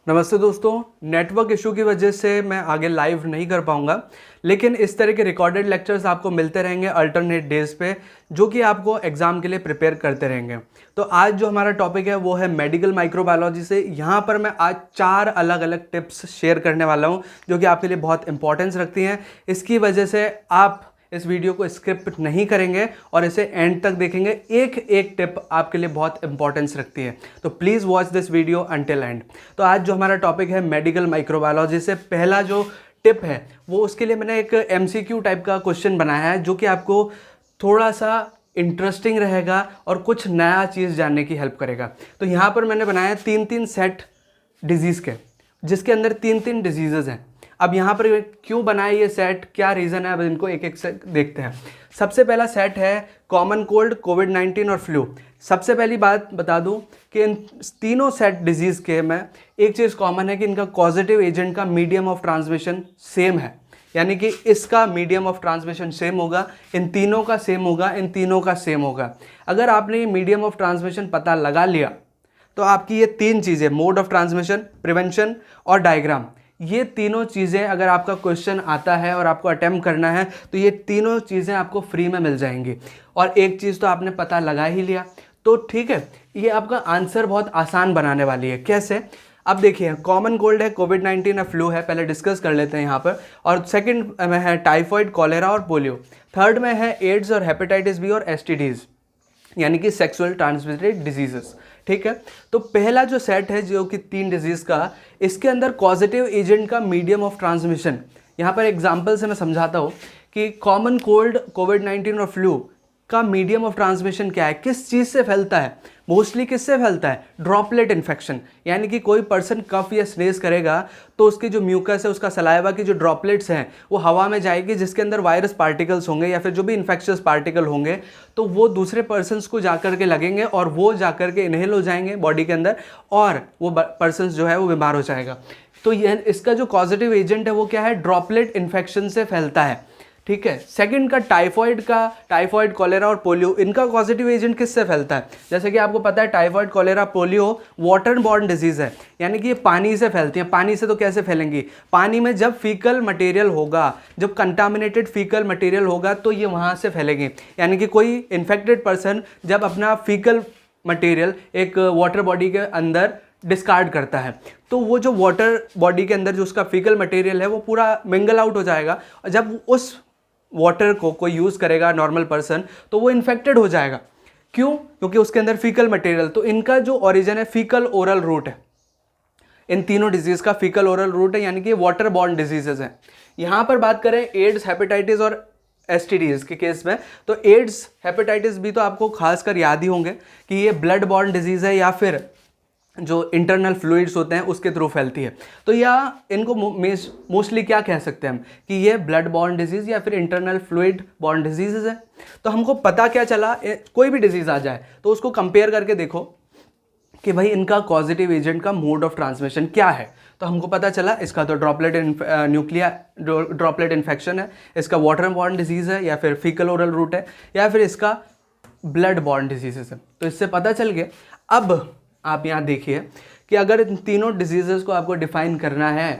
नमस्ते दोस्तों। Network issue की वजह से मैं आगे लाइव नहीं कर पाऊंगा, लेकिन इस तरह के रिकॉर्डेड लेक्चर्स आपको मिलते रहेंगे अल्टरनेट डेज पे, जो कि आपको एग्जाम के लिए प्रिपेयर करते रहेंगे। तो आज जो हमारा टॉपिक है वो है मेडिकल माइक्रोबायोलॉजी से। यहाँ पर मैं आज 4 अलग अलग टिप्स शेयर करने वाला हूँ जो कि आपके लिए बहुत इंपॉर्टेंस रखती हैं। इसकी वजह से आप इस वीडियो को स्किप नहीं करेंगे और इसे एंड तक देखेंगे। एक एक टिप आपके लिए बहुत इंपॉर्टेंस रखती है, तो please watch this video until and. तो आज जो हमारा टॉपिक है मेडिकल माइक्रोबायोलॉजी से, पहला जो टिप है वो उसके लिए मैंने एक MCQ टाइप का क्वेश्चन बनाया है जो कि आपको थोड़ा सा इंटरेस्टिंग रहेगा और कुछ नया चीज़ जानने की हेल्प करेगा। तो यहाँ पर मैंने बनाया 3-3 सेट डिजीज़ के, जिसके अंदर 3-3 डिजीज़ेज़ हैं। अब यहाँ पर क्यों बनाए ये सेट, क्या रीज़न है, अब इनको एक एक से देखते हैं। सबसे पहला सेट है कॉमन कोल्ड, कोविड-19 और फ्लू। सबसे पहली बात बता दूं कि इन तीनों सेट डिजीज़ के में एक चीज़ कॉमन है कि इनका कॉजेटिव एजेंट का मीडियम ऑफ ट्रांसमिशन सेम है, यानी कि इसका मीडियम ऑफ ट्रांसमिशन सेम होगा, इन तीनों का सेम होगा, इन तीनों का सेम होगा। अगर आपने ये मीडियम ऑफ ट्रांसमिशन पता लगा लिया तो आपकी ये 3 चीज़ें, मोड ऑफ ट्रांसमिशन, प्रिवेंशन और डायग्राम, ये तीनों चीज़ें अगर आपका क्वेश्चन आता है और आपको अटेम्प्ट करना है तो ये तीनों चीज़ें आपको फ्री में मिल जाएंगी। और एक चीज़ तो आपने पता लगा ही लिया, तो ठीक है, ये आपका आंसर बहुत आसान बनाने वाली है। कैसे? अब देखिए, कॉमन कोल्ड है, कोविड-19 या फ्लू है, पहले डिस्कस कर लेते हैं यहाँ पर। और सेकंड में है टाइफॉइड, कॉलेरा और पोलियो। थर्ड में है एड्स और हेपेटाइटिस बी और STDs, यानी कि सेक्सुअल ट्रांसमिटेड डिजीजेस। ठीक है, तो पहला जो सेट है जो कि 3 डिजीज़ का, इसके अंदर पॉजिटिव एजेंट का मीडियम ऑफ ट्रांसमिशन, यहाँ पर एग्जांपल से मैं समझाता हूँ कि कॉमन कोल्ड, कोविड-19 और फ्लू का मीडियम ऑफ ट्रांसमिशन क्या है, किस चीज़ से फैलता है, मोस्टली किससे फैलता है, ड्रॉपलेट इन्फेक्शन। यानी कि कोई पर्सन कफ या स्नेज करेगा तो उसकी जो म्यूकस है, उसका सलाइवा की जो ड्रॉपलेट्स हैं वो हवा में जाएगी, जिसके अंदर वायरस पार्टिकल्स होंगे या फिर जो भी इन्फेक्शियस पार्टिकल होंगे, तो वो दूसरे पर्सन्स को जाकर के लगेंगे और वो जाकर के इनहेल हो जाएंगे बॉडी के अंदर और वो पर्सन जो है वो बीमार हो जाएगा। तो यह इसका जो पॉजिटिव एजेंट है वो क्या है, ड्रॉपलेट इन्फेक्शन से फैलता है। ठीक है, सेकंड का टाइफॉइड, कॉलेरा और पोलियो, इनका पॉजिटिव एजेंट किससे फैलता है? जैसे कि आपको पता है typhoid, cholera, polio water borne disease है, यानी कि ये पानी से फैलती हैं। पानी से तो कैसे फैलेंगी? पानी में जब फीकल मटेरियल होगा, जब कंटामिनेटेड फीकल मटेरियल होगा तो ये वहाँ से फैलेंगे। यानी कि कोई इन्फेक्टेड पर्सन जब अपना फीकल मटेरियल एक वाटर बॉडी के अंदर डिस्कार्ड करता है तो वो जो वाटर बॉडी के अंदर जो उसका फीकल मटेरियल है वो पूरा मिंगल आउट हो जाएगा, और जब उस वाटर को कोई यूज़ करेगा नॉर्मल पर्सन तो वो इन्फेक्टेड हो जाएगा। क्यों? क्योंकि उसके अंदर फीकल मटेरियल, तो इनका जो ओरिजिन है फीकल ओरल रूट है। इन तीनों डिजीज़ का फीकल ओरल रूट है, यानी कि वाटर बॉर्न डिजीजेज हैं। यहाँ पर बात करें एड्स, हेपेटाइटिस और STDs के केस में, तो एड्स, हेपेटाइटिस भी तो आपको खासकर याद ही होंगे कि ये ब्लड बॉर्न डिजीज़ है या फिर जो इंटरनल फ्लूइड्स होते हैं उसके थ्रू फैलती है। तो या इनको मोस्टली क्या कह सकते हैं हम कि ये ब्लड बॉर्न डिजीज़ या फिर इंटरनल फ्लूइड बॉर्न डिजीज़ है। तो हमको पता क्या चला, कोई भी डिजीज़ आ जाए तो उसको कंपेयर करके देखो कि भाई इनका पॉजिटिव एजेंट का मोड ऑफ ट्रांसमिशन क्या है। तो हमको पता चला इसका तो ड्रॉपलेट इन्फेक्शन है, इसका वाटर बॉर्न डिजीज़ है या फिर फीकल ओरल रूट है या फिर इसका ब्लड बॉर्न डिजीज़ है। तो इससे पता चल गया। अब आप यहाँ देखिए कि अगर इन तीनों डिजीज़ेस को आपको डिफाइन करना है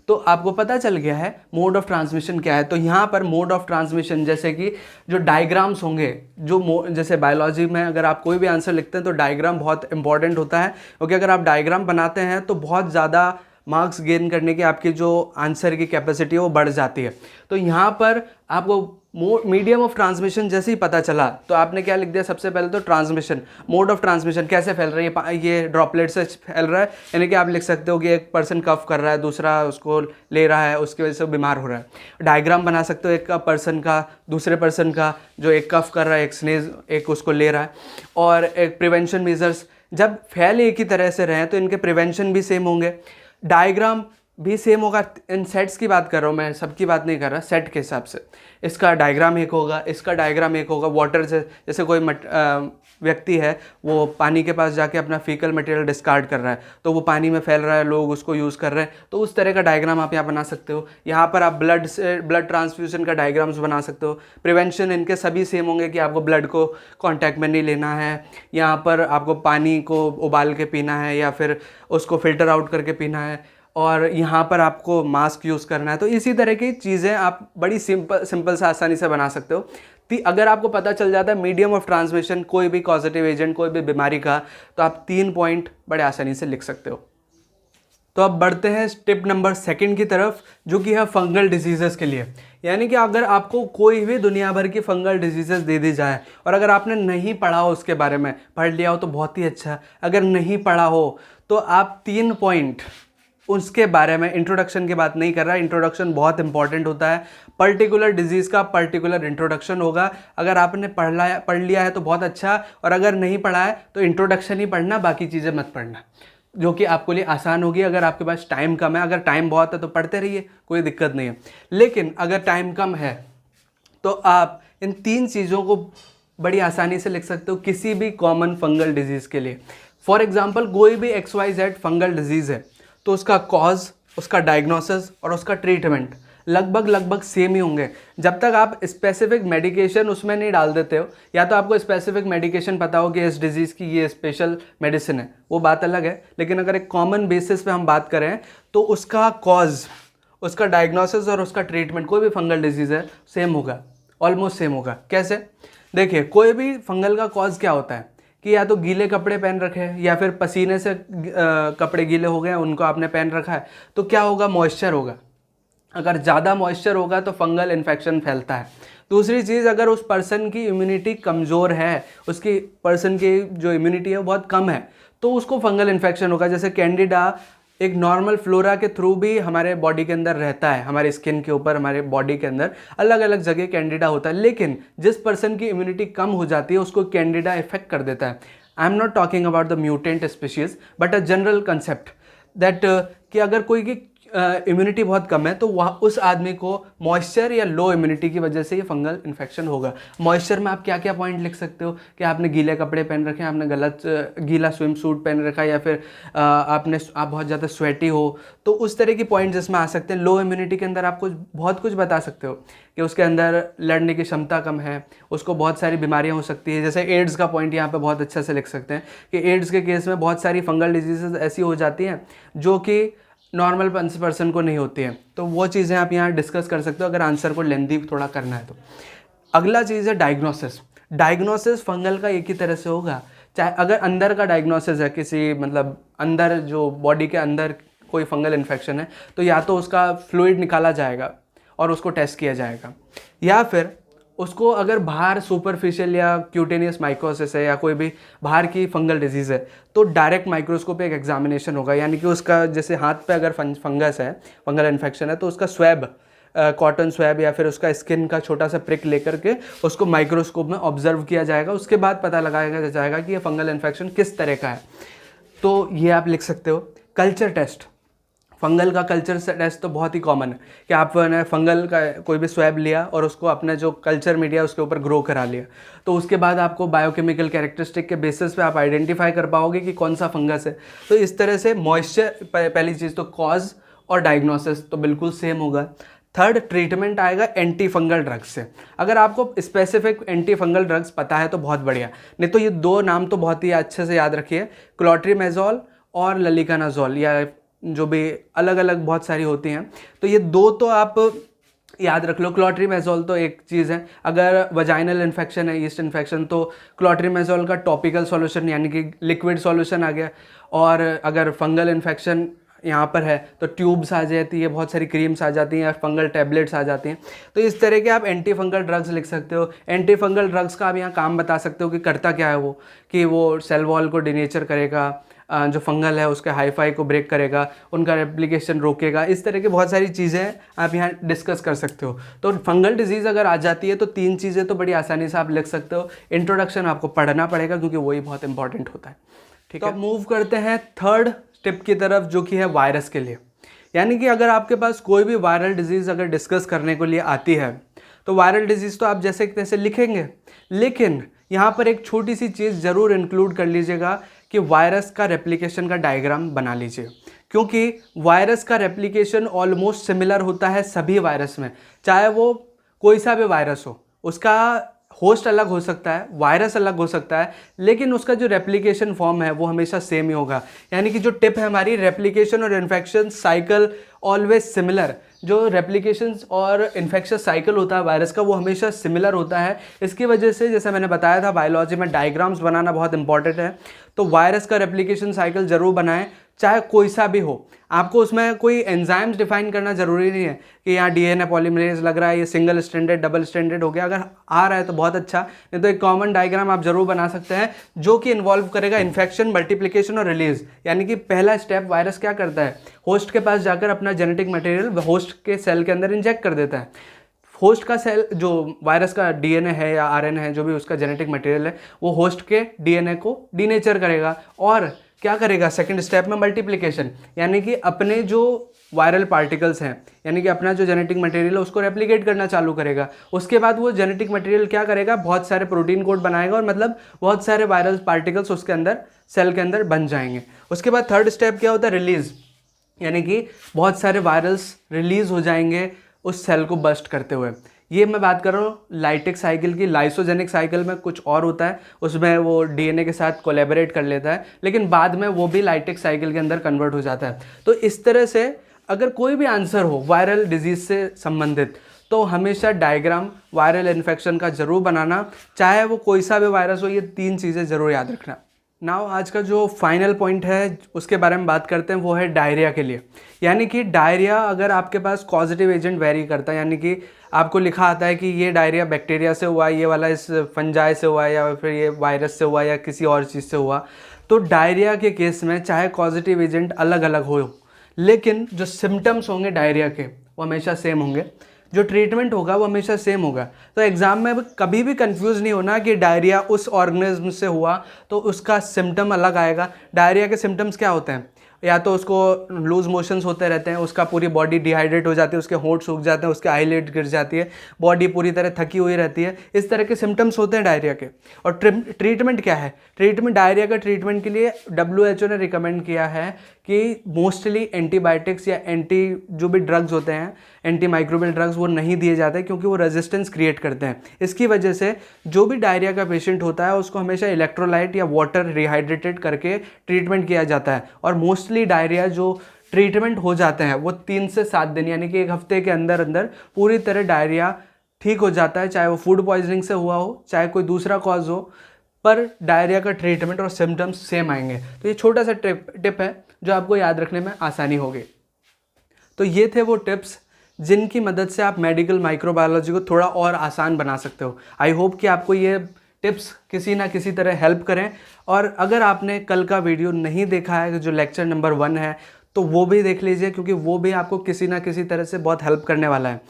तो आपको पता चल गया है मोड ऑफ ट्रांसमिशन क्या है। तो यहाँ पर मोड ऑफ ट्रांसमिशन, जैसे कि जो डायग्राम्स होंगे, जैसे बायोलॉजी में अगर आप कोई भी आंसर लिखते हैं तो डायग्राम बहुत इंपॉर्टेंट होता है, क्योंकि अगर आप डायग्राम बनाते हैं तो बहुत ज़्यादा मार्क्स गेन करने की आपकी जो आंसर की कैपेसिटी है वो बढ़ जाती है। तो यहाँ पर आपको मीडियम ऑफ ट्रांसमिशन जैसे ही पता चला तो आपने क्या लिख दिया, सबसे पहले तो ट्रांसमिशन, मोड ऑफ ट्रांसमिशन कैसे फैल रही है, ये ड्रॉपलेट से फैल रहा है। यानी कि आप लिख सकते हो कि एक पर्सन कफ कर रहा है, दूसरा उसको ले रहा है, उसकी वजह से बीमार हो रहा है। डायग्राम बना सकते हो एक पर्सन का, दूसरे पर्सन का, जो एक कफ कर रहा है, एक स्नेज एक उसको ले रहा है। और एक प्रिवेंशन मेजर्स, जब फैल एक ही तरह से रहे तो इनके प्रिवेंशन भी सेम होंगे। डायग्राम भी सेम होगा। इन सेट्स की बात कर रहा हूँ मैं, सबकी बात नहीं कर रहा, सेट के हिसाब से इसका डायग्राम एक होगा, इसका डायग्राम एक होगा। वाटर से जैसे कोई व्यक्ति है वो पानी के पास जाके अपना फीकल मटेरियल डिस्कार्ड कर रहा है, तो वो पानी में फैल रहा है, लोग उसको यूज़ कर रहे हैं, तो उस तरह का डायग्राम आप यहाँ बना सकते हो। यहाँ पर आप ब्लड ट्रांसफ्यूजन का डायग्राम्स बना सकते हो। प्रिवेंशन इनके सभी सेम होंगे कि आपको ब्लड को कॉन्टैक्ट में नहीं लेना है, यहाँ पर आपको पानी को उबाल के पीना है या फिर उसको फिल्टर आउट करके पीना है, और यहाँ पर आपको मास्क यूज़ करना है। तो इसी तरह की चीज़ें आप बड़ी सिंपल से आसानी से बना सकते हो। अगर आपको पता चल जाता है मीडियम ऑफ ट्रांसमिशन, कोई भी पॉजिटिव एजेंट, कोई भी बीमारी का, तो आप 3 पॉइंट बड़े आसानी से लिख सकते हो। तो अब बढ़ते हैं स्टेप नंबर 2 की तरफ, जो कि है फंगल डिजीज़ेस के लिए। यानी कि अगर आपको कोई भी दुनिया भर की फंगल डिजीज़ेस दे दी जाए और अगर आपने नहीं पढ़ा हो उसके बारे में, पढ़ लिया हो तो बहुत ही अच्छा, अगर नहीं पढ़ा हो तो आप 3 पॉइंट उसके बारे में, इंट्रोडक्शन की बात नहीं कर रहा, इंट्रोडक्शन बहुत इंपॉर्टेंट होता है। पर्टिकुलर डिजीज़ का पर्टिकुलर इंट्रोडक्शन होगा। अगर आपने पढ़ लिया है तो बहुत अच्छा, और अगर नहीं पढ़ा है तो इंट्रोडक्शन ही पढ़ना, बाकी चीज़ें मत पढ़ना, जो कि आपके लिए आसान होगी। अगर आपके पास टाइम कम है, अगर टाइम बहुत है तो पढ़ते रहिए, कोई दिक्कत नहीं है। लेकिन अगर टाइम कम है तो आप इन 3 चीज़ों को बड़ी आसानी से लिख सकते हो किसी भी कॉमन फंगल डिजीज़ के लिए। फॉर एग्जाम्पल, कोई भी XYZ फंगल डिजीज़ है तो उसका कॉज, उसका डायग्नोसिस और उसका ट्रीटमेंट लगभग सेम ही होंगे। जब तक आप स्पेसिफिक मेडिकेशन उसमें नहीं डाल देते हो, या तो आपको स्पेसिफिक मेडिकेशन पता हो कि इस डिजीज़ की ये स्पेशल मेडिसिन है, वो बात अलग है। लेकिन अगर एक कॉमन बेसिस पे हम बात करें तो उसका कॉज, उसका डायग्नोसिस और उसका ट्रीटमेंट, कोई भी फंगल डिजीज़ है, सेम होगा, ऑलमोस्ट सेम होगा। कैसे? देखिए, कोई भी फंगल का कॉज क्या होता है कि या तो गीले कपड़े पहन रखे हैं या फिर पसीने से कपड़े गीले हो गए हैं, उनको आपने पहन रखा है, तो क्या होगा? मॉइस्चर होगा। अगर ज़्यादा मॉइस्चर होगा तो फंगल इन्फेक्शन फैलता है। दूसरी चीज़, अगर उस पर्सन की इम्यूनिटी कमज़ोर है, उसकी पर्सन की जो इम्यूनिटी है वो बहुत कम है, तो उसको फंगल इन्फेक्शन होगा। जैसे कैंडिडा एक नॉर्मल फ्लोरा के थ्रू भी हमारे बॉडी के अंदर रहता है, हमारे स्किन के ऊपर, हमारे बॉडी के अंदर अलग अलग जगह कैंडिडा होता है। लेकिन जिस पर्सन की इम्यूनिटी कम हो जाती है उसको कैंडिडा इफेक्ट कर देता है। I am not talking about the mutant species, but a general concept that कि अगर कोई की इम्यूनिटी बहुत कम है तो वह उस आदमी को मॉइस्चर या लो इम्यूनिटी की वजह से ये फंगल इन्फेक्शन होगा। मॉइस्चर में आप क्या क्या पॉइंट लिख सकते हो कि आपने गीले कपड़े पहन रखे हैं, आपने गलत गीला स्विम सूट पहन रखा है, या फिर आप बहुत ज़्यादा स्वेटी हो, तो उस तरह की पॉइंट जिसमें आ सकते हैं। लो इम्यूनिटी के अंदर आप बहुत कुछ बता सकते हो कि उसके अंदर लड़ने की क्षमता कम है, उसको बहुत सारी बीमारियां हो सकती है। जैसे एड्स का पॉइंट यहाँ पे बहुत अच्छे से लिख सकते हैं कि एड्स के केस में बहुत सारी फंगल डिजीजेस ऐसी हो जाती हैं जो कि नॉर्मल पर्सन को नहीं होती है, तो वो चीज़ें आप यहाँ डिस्कस कर सकते हो अगर आंसर को लेंथी थोड़ा करना है तो। अगला चीज़ है डायग्नोसिस। डायग्नोसिस फंगल का एक ही तरह से होगा, चाहे अगर अंदर का डायग्नोसिस है, किसी मतलब अंदर जो बॉडी के अंदर कोई फंगल इन्फेक्शन है, तो या तो उसका फ्लूइड निकाला जाएगा और उसको टेस्ट किया जाएगा, या फिर उसको अगर बाहर सुपरफिशियल या क्यूटेनियस माइकोसिस है या कोई भी बाहर की फंगल डिजीज़ है तो डायरेक्ट माइक्रोस्कोप एक एग्जामिनेशन होगा। यानी कि उसका जैसे हाथ पे अगर फंगस है, फंगल इन्फेक्शन है, तो उसका स्वैब, कॉटन स्वैब या फिर उसका स्किन का छोटा सा प्रिक लेकर के उसको माइक्रोस्कोप में ऑब्जर्व किया जाएगा। उसके बाद पता लगाया जाएगा कि ये फंगल इन्फेक्शन किस तरह का है। तो ये आप लिख सकते हो। कल्चर टेस्ट, फंगल का कल्चर टेस्ट तो बहुत ही कॉमन है कि आपने फंगल का कोई भी स्वैब लिया और उसको अपने जो कल्चर मीडिया उसके ऊपर ग्रो करा लिया, तो उसके बाद आपको बायोकेमिकल कैरेक्टरिस्टिक के बेसिस पे आप आइडेंटिफाई कर पाओगे कि कौन सा फंगस है। तो इस तरह से मॉइस्चर, पहली चीज़ तो कॉज और डायग्नोसिस तो बिल्कुल सेम होगा। थर्ड, ट्रीटमेंट आएगा एंटी फंगल ड्रग्स से। अगर आपको स्पेसिफिक एंटी फंगल ड्रग्स पता है तो बहुत बढ़िया, नहीं तो ये 2 नाम तो बहुत ही अच्छे से याद रखिए, क्लोट्रीमेजोल और ललिकानाजोल, या जो भी अलग अलग बहुत सारी होती हैं, तो ये 2 तो आप याद रख लो। क्लोट्रीमेजोल तो एक चीज़ है, अगर वजाइनल इन्फेक्शन है, ईस्ट इन्फेक्शन, तो क्लोट्रीमेजोल का टॉपिकल सॉल्यूशन यानी कि लिक्विड सॉल्यूशन आ गया। और अगर फंगल इन्फेक्शन यहाँ पर है तो ट्यूब्स आ जाती है, बहुत सारी क्रीम्स आ जाती हैं या फंगल टैबलेट्स आ जाती हैं। तो इस तरह के आप एंटी फंगल ड्रग्स लिख सकते हो। एंटी फंगल ड्रग्स का आप यहाँ काम बता सकते हो कि करता क्या है वो, कि वो सेल वॉल को डिनेचर करेगा, जो फंगल है उसके हाईफाई को ब्रेक करेगा, उनका रेप्लिकेशन रोकेगा। इस तरह की बहुत सारी चीज़ें आप यहाँ डिस्कस कर सकते हो। तो फंगल डिजीज़ अगर आ जाती है तो 3 चीज़ें तो बड़ी आसानी से आप लिख सकते हो। इंट्रोडक्शन आपको पढ़ना पड़ेगा क्योंकि वही बहुत इंपॉर्टेंट होता है। ठीक है, तो मूव करते हैं थर्ड स्टेप की तरफ, जो कि है वायरस के लिए। यानी कि अगर आपके पास कोई भी वायरल डिजीज़ अगर डिस्कस करने के लिए आती है तो वायरल डिजीज़ तो आप जैसे तैसे लिखेंगे, लेकिन यहाँ पर एक छोटी सी चीज़ ज़रूर इंक्लूड कर लीजिएगा कि वायरस का रेप्लिकेशन का डायग्राम बना लीजिए, क्योंकि वायरस का रेप्लिकेशन ऑलमोस्ट सिमिलर होता है सभी वायरस में, चाहे वो कोई सा भी वायरस हो। उसका होस्ट अलग हो सकता है, वायरस अलग हो सकता है, लेकिन उसका जो रेप्लिकेशन फॉर्म है वो हमेशा सेम ही होगा। यानी कि जो टिप है हमारी, रेप्लिकेशन और इन्फेक्शन साइकिल ऑलवेज सिमिलर। जो रेप्लिकेशन और इन्फेक्शन साइकिल होता है वायरस का वो हमेशा सिमिलर होता है। इसकी वजह से जैसे मैंने बताया था बायोलॉजी में डायग्राम्स बनाना बहुत इंपॉर्टेंट है, तो वायरस का रेप्लिकेशन साइकिल ज़रूर बनाएं, चाहे कोई सा भी हो। आपको उसमें कोई एंजाइम्स डिफाइन करना ज़रूरी नहीं है कि यहाँ डीएनए पॉलीमरेज लग रहा है, ये सिंगल स्ट्रैंडेड डबल स्ट्रैंडेड हो गया। अगर आ रहा है तो बहुत अच्छा, नहीं तो एक कॉमन डायग्राम आप ज़रूर बना सकते हैं जो कि इन्वॉल्व करेगा इन्फेक्शन, मल्टीप्लिकेशन और रिलीज। यानी कि पहला स्टेप वायरस क्या करता है, होस्ट के पास जाकर अपना जेनेटिक मटेरियल होस्ट के सेल के अंदर इंजेक्ट कर देता है। होस्ट का सेल, जो वायरस का डीएनए है या आरएनए है, जो भी उसका जेनेटिक मटेरियल है, वो होस्ट के डीएनए को डीनेचर करेगा और क्या करेगा, सेकंड स्टेप में मल्टीप्लिकेशन, यानी कि अपने जो वायरल पार्टिकल्स हैं, यानी कि अपना जो जेनेटिक मटेरियल है उसको रेप्लिकेट करना चालू करेगा। उसके बाद वो जेनेटिक मटेरियल क्या करेगा, बहुत सारे प्रोटीन कोड बनाएगा और मतलब बहुत सारे वायरल पार्टिकल्स उसके अंदर सेल के अंदर बन जाएंगे। उसके बाद थर्ड स्टेप क्या होता है, रिलीज, यानी कि बहुत सारे वायरल्स रिलीज हो जाएंगे उस सेल को बस्ट करते हुए। ये मैं बात कर रहा हूँ लाइटिक साइकिल की। लाइसोजेनिक साइकिल में कुछ और होता है, उसमें वो डीएनए के साथ कोलैबोरेट कर लेता है, लेकिन बाद में वो भी लाइटिक साइकिल के अंदर कन्वर्ट हो जाता है। तो इस तरह से अगर कोई भी आंसर हो वायरल डिजीज़ से संबंधित, तो हमेशा डायग्राम वायरल इन्फेक्शन का ज़रूर बनाना, चाहे वो कोई सा भी वायरस हो। ये 3 चीज़ें ज़रूर याद रखना। नाउ आज का जो फाइनल पॉइंट है उसके बारे में बात करते हैं, वो है डायरिया के लिए। यानी कि डायरिया अगर आपके पास कॉजेटिव एजेंट वेरी करता है, यानी कि आपको लिखा आता है कि ये डायरिया बैक्टीरिया से हुआ, ये वाला इस फंजाई से हुआ, या फिर ये वायरस से हुआ, या किसी और चीज़ से हुआ, तो डायरिया के केस में चाहे कॉजेटिव एजेंट अलग अलग हो, लेकिन जो सिम्टम्स होंगे डायरिया के वो हमेशा सेम होंगे, जो ट्रीटमेंट होगा वो हमेशा सेम होगा। तो एग्ज़ाम में कभी भी कंफ्यूज नहीं होना कि डायरिया उस ऑर्गेनिज्म से हुआ तो उसका सिम्टम अलग आएगा। डायरिया के सिम्टम्स क्या होते हैं, या तो उसको लूज मोशंस होते रहते हैं, उसका पूरी बॉडी डिहाइड्रेट हो जाती है, उसके होंठ सूख जाते हैं, उसके आईलिड गिर जाती है, बॉडी पूरी तरह थकी हुई रहती है। इस तरह के सिम्टम्स होते हैं डायरिया के। और ट्रीटमेंट क्या है, ट्रीटमेंट डायरिया का ट्रीटमेंट के लिए WHO ने रिकमेंड किया है कि मोस्टली एंटीबायोटिक्स या एंटी जो भी ड्रग्स होते हैं, एंटी माइक्रोबियल ड्रग्स, वो नहीं दिए जाते क्योंकि वो रेजिस्टेंस क्रिएट करते हैं। इसकी वजह से जो भी डायरिया का पेशेंट होता है उसको हमेशा इलेक्ट्रोलाइट या वाटर रिहाइड्रेटेड करके ट्रीटमेंट किया जाता है। और मोस्टली डायरिया जो ट्रीटमेंट हो जाते हैं वो 3 से 7 दिन, यानी कि 1 हफ्ते के अंदर अंदर पूरी तरह डायरिया ठीक हो जाता है, चाहे वो फूड पॉइजनिंग से हुआ हो, चाहे कोई दूसरा कॉज हो, पर डायरिया का ट्रीटमेंट और सिम्टम्स सेम आएंगे। तो ये छोटा सा टिप है जो आपको याद रखने में आसानी होगी। तो ये थे वो टिप्स जिनकी मदद से आप मेडिकल माइक्रोबायोलॉजी को थोड़ा और आसान बना सकते हो। आई होप कि आपको ये टिप्स किसी ना किसी तरह हेल्प करें। और अगर आपने कल का वीडियो नहीं देखा है जो लेक्चर नंबर 1 है, तो वो भी देख लीजिए, क्योंकि वो भी आपको किसी ना किसी तरह से बहुत हेल्प करने वाला है।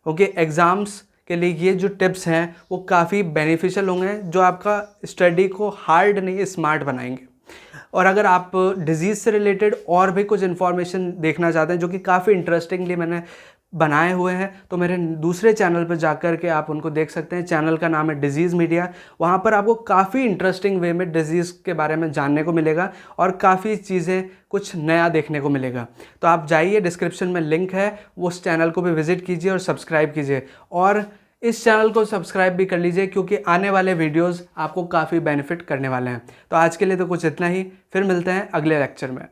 ओके, एग्ज़ाम्स के लिए ये जो टिप्स हैं वो काफ़ी बेनिफिशियल होंगे, जो आपका स्टडी को हार्ड नहीं स्मार्ट बनाएंगे। और अगर आप डिजीज़ से रिलेटेड और भी कुछ इन्फॉर्मेशन देखना चाहते हैं जो कि काफ़ी इंटरेस्टिंगली मैंने बनाए हुए हैं, तो मेरे दूसरे चैनल पर जाकर के आप उनको देख सकते हैं। चैनल का नाम है डिजीज़ मीडिया। वहाँ पर आपको काफ़ी इंटरेस्टिंग वे में डिजीज़ के बारे में जानने को मिलेगा और काफ़ी चीज़ें कुछ नया देखने को मिलेगा। तो आप जाइए, डिस्क्रिप्शन में लिंक है, उस चैनल को भी विज़िट कीजिए और सब्सक्राइब कीजिए। और इस चैनल को सब्सक्राइब भी कर लीजिए, क्योंकि आने वाले वीडियोज़ आपको काफ़ी बेनिफिट करने वाले हैं। तो आज के लिए तो कुछ इतना ही, फिर मिलते हैं अगले लेक्चर में।